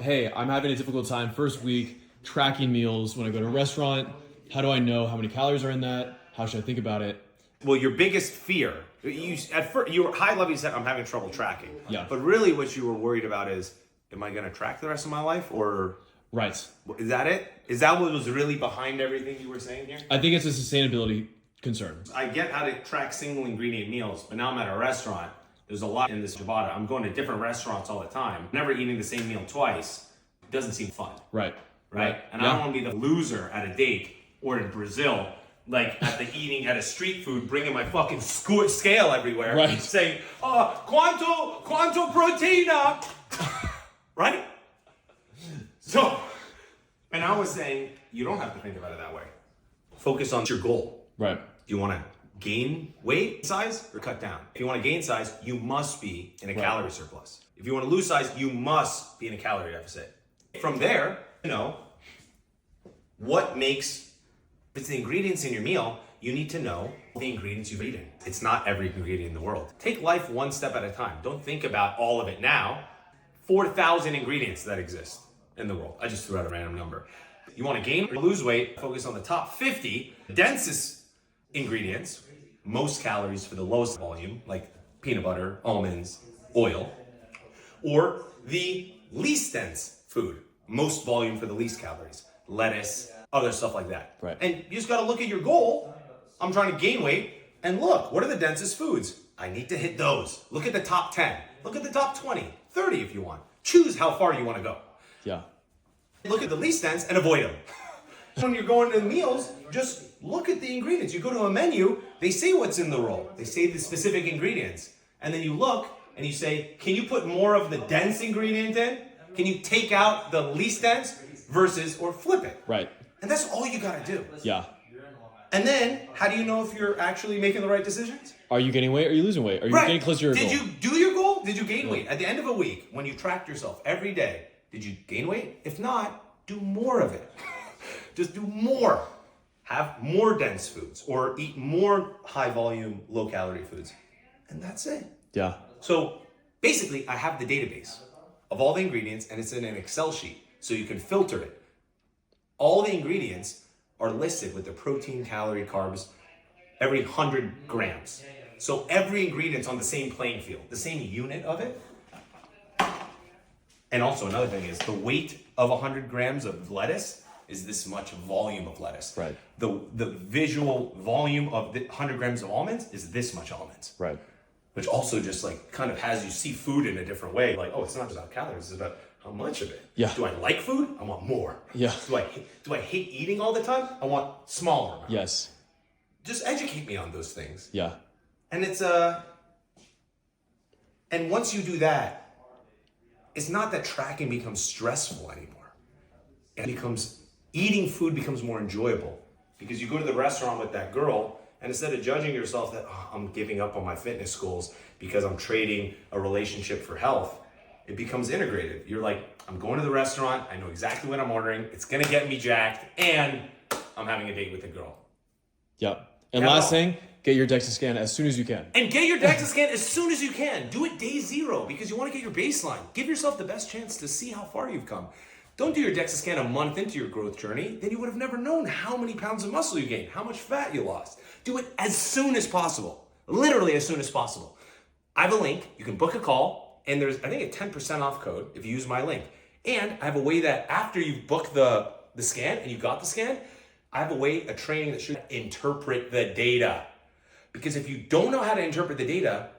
hey, I'm having a difficult time first week tracking meals when I go to a restaurant. How do I know how many calories are in that? How should I think about it? Well, your biggest fear, at first, you were high level, you said, I'm having trouble tracking. Yeah. But really what you were worried about is, am I going to track the rest of my life? Or Right. is that it? Is that what was really behind everything you were saying here? I think it's a sustainability concern. I get how to track single ingredient meals, but now I'm at a restaurant. There's a lot in this Tabata. I'm going to different restaurants all the time. Never eating the same meal twice doesn't seem fun. Right. Right? And I don't want to be the loser at a date or in Brazil, like at the eating at a street food, bringing my fucking scale everywhere, Right. saying, quanto proteina, right? So, and I was saying, you don't have to think about it that way. Focus on your goal. Right. Do you want to gain weight size or cut down? If you want to gain size, you must be in a calorie surplus. If you want to lose size, you must be in a calorie deficit. From there, what makes, if it's the ingredients in your meal, you need to know the ingredients you've eaten. It's not every ingredient in the world. Take life one step at a time. Don't think about all of it now. 4,000 ingredients that exist in the world. I just threw out a random number. You want to gain or lose weight, focus on the top 50 densest ingredients, most calories for the lowest volume, like peanut butter, almonds, oil, or the least dense food, most volume for the least calories, lettuce, other stuff like that. Right. And you just got to look at your goal. I'm trying to gain weight, and look, what are the densest foods? I need to hit those. Look at the top 10. Look at the top 20, 30 if you want. Choose how far you want to go. Yeah. Look at the least dense and avoid them. When you're going to meals, just look at the ingredients. You go to a menu, they say what's in the roll. They say the specific ingredients. And then you look and you say, can you put more of the dense ingredient in? Can you take out the least dense versus, or flip it? Right. And that's all you gotta do. Yeah. And then, how do you know if you're actually making the right decisions? Are you gaining weight? Or are you losing weight? Are you getting closer to your goal? Did you do your goal? Did you gain weight? At the end of a week, when you tracked yourself every day, did you gain weight? If not, do more of it. Just do more. Have more dense foods or eat more high volume, low calorie foods. And that's it. Yeah. So basically, I have the database of all the ingredients and it's in an Excel sheet so you can filter it. All the ingredients are listed with the protein, calorie, carbs, every 100 grams. So every ingredient's on the same playing field, the same unit of it. And also another thing is the weight of 100 grams of lettuce is this much volume of lettuce. Right. The visual volume of the 100 grams of almonds is this much almonds. Right. Which also just like kind of has you see food in a different way. Like, oh, it's not just about calories, it's about how much of it. Yeah. Do I like food? I want more. Yeah. Do I hate eating all the time? I want smaller amounts. Yes. Just educate me on those things. Yeah. And it's and once you do that, it's not that tracking becomes stressful anymore. It becomes, eating food becomes more enjoyable because you go to the restaurant with that girl and instead of judging yourself that I'm giving up on my fitness goals because I'm trading a relationship for health, it becomes integrated. You're like, I'm going to the restaurant, I know exactly what I'm ordering, it's gonna get me jacked, and I'm having a date with a girl. Yep. And That's last all. thing, get your DEXA scan as soon as you can. And get your DEXA scan as soon as you can. Do it day 0 because you want to get your baseline. Give yourself the best chance to see how far you've come. Don't do your DEXA scan a month into your growth journey. Then you would have never known how many pounds of muscle you gained, how much fat you lost. Do it as soon as possible. Literally as soon as possible. I have a link. You can book a call. And there's, I think, a 10% off code if you use my link. And I have a way that after you've booked the scan and you got the scan, I have a training that should interpret the data. Because if you don't know how to interpret the data,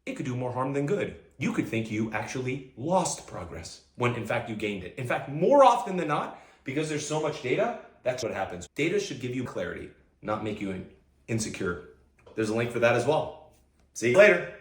it could do more harm than good. You could think you actually lost progress when in fact you gained it. In fact, more often than not, because there's so much data, that's what happens. Data should give you clarity, not make you insecure. There's a link for that as well. See you later.